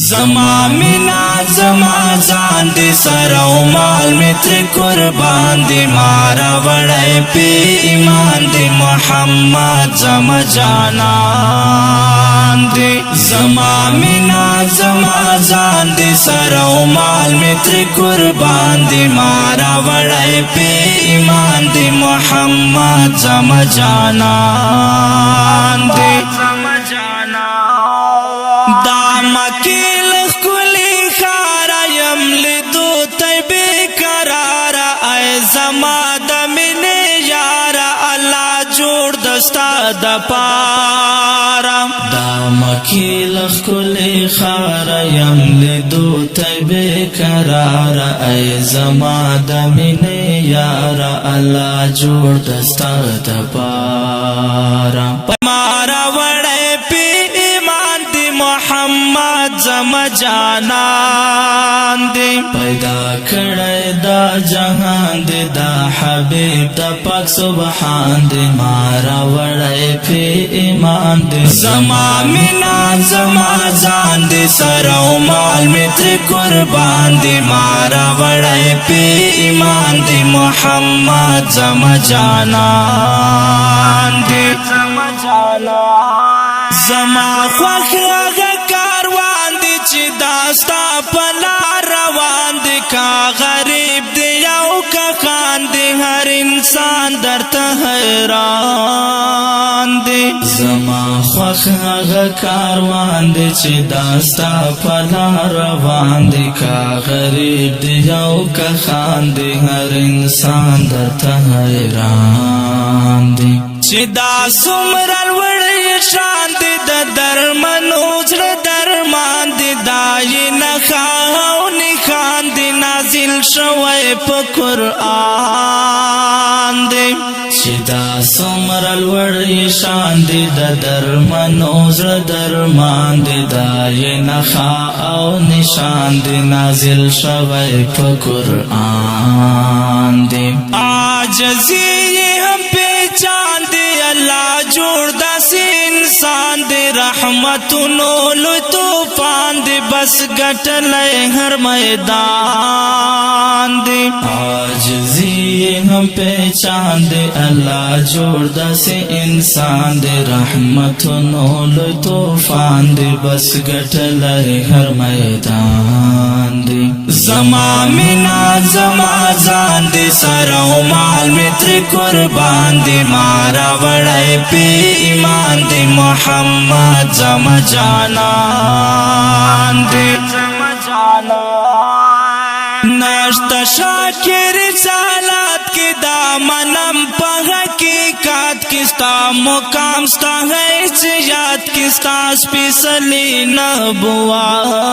زما مینا زما ځان دې سره او مال مې ترې قربان دې مارا وړی پې ایمان دې محمد زما جانان دې زما مینا زما ځان دې سره او مال مې ترې قربان دې مارا وړی پې ایمان دې محمد زما جانان دې دا مکی لخکلی خارا یم لیدو طیبی قرارا اے زما دا منی یارا اللہ جوڑ دستا دا پارا دا مکی لخکلی خارا یم لیدو طیبی قرارا اے زما دا منی یارا اللہ جوڑ دستا دا پارا مارا وڑے پی محمد زما جانان دے پیدا کڑے دا جہان دے دا حبیب دا پاک سبحان دے مارا وڑے پہ ایمان دے زما مینا زما جان دے سرا و مال میں ترے قربان دے مارا وڑے پہ ایمان دے محمد زما جانان دے زما جانان زما خوخ آغا کاروان دی چی داستا پلا روان دی کا غریب دی یو کا خان دی ہر انسان در حیران دی زما خوخ آغا کاروان دی چی داستا پلا روان دی کا غریب دی یو کا خان دی ہر انسان در حیران دی چی دا سمرل وڑی شان دی دا درمنو زر درمان دی دائی نخواو نخان دی نازل شوی پا قرآن دی چی دا سمرل وڑی شان دی دا درمنو زر درمان دی دائی نخواو نشان دی نازل شوی پا قرآن دی آجزی ہم پیچان دی اللہ جوڑ دا سی انسان دے رحمتونو لوی طوفان دے بس گٹلے ہر میدان دے عاجزی ہم پہچان دے اللہ جوڑ دا سے انسان دے رحمتونو لوی طوفان دے بس گٹلے ہر میدان دے زما مینا زما جان دے سرا و مال میں ترے قربان دے مارا وڑے پہ ایمان دے محمد زما جانان دے نشتا شاکر رسالات کی دامنم پا حقیقات کستا مقام ستا حیثیات کستا سپیسلی نبوات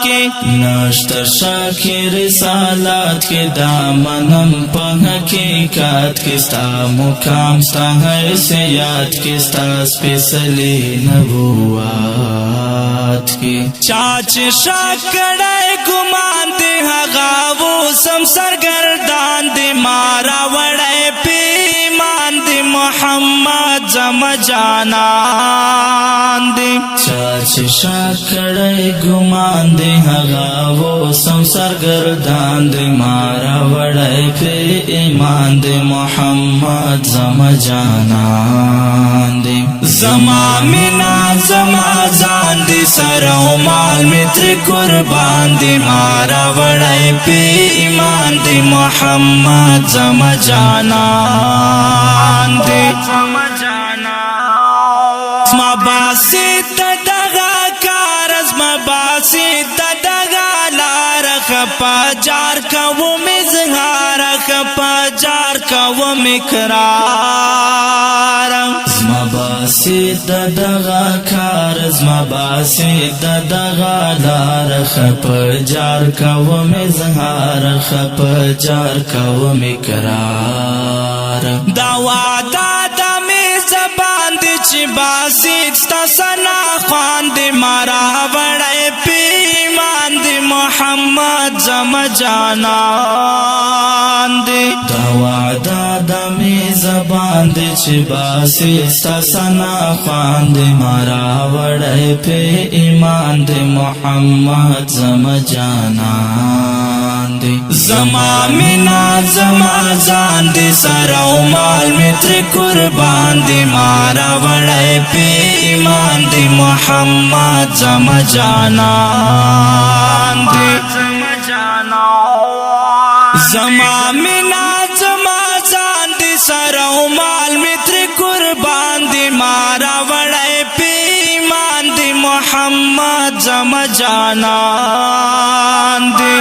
کی نشتا شاکر رسالات کی دامنم پا حقیقات کستا مقام ستا حیثیات کستا سپیسلی نبوات کی چاچ شاکڑائے گمان دے ہغاو سم سرگردان دے مارا وڑے پی ایمان دے محمد زما جانان دے چاچ شاکڑے گمان دے ہغاو سم سرگردان دے مارا وڑے پی ایمان دے محمد زما جانان دے زما مینا زما جان دے سرا و مال میں ترے قربان دے مارا وڑے پہ ایمان دے محمد زما جانان دے زما باسی تدغا کارز ما باسی تدغا لارخ پا جار کوا مزہارخ پا جار کوا مقرار زما باسی تدغا کارز ما باسی تدغا لارخ پا جار کوا مزہارخ پا جار کوا مقرار دعواتا زبان دی چی باسید ستا سنا خوان دی مارا وڑے پی ایمان دی محمد زما جانان دی دا وعدا دا می زبان دے چھ باسی ستا سنا خوان دے مارا وڑے پہ ایمان دے محمد زم جانان دے زما منا زما جان دے سرا و مال متر قربان دے مارا وڑے پہ ایمان دے محمد زم جانان دے زما منا زما جان دی سرا و مال متر قربان دی مارا وڑے پہ ایمان دی محمد زما جانان دی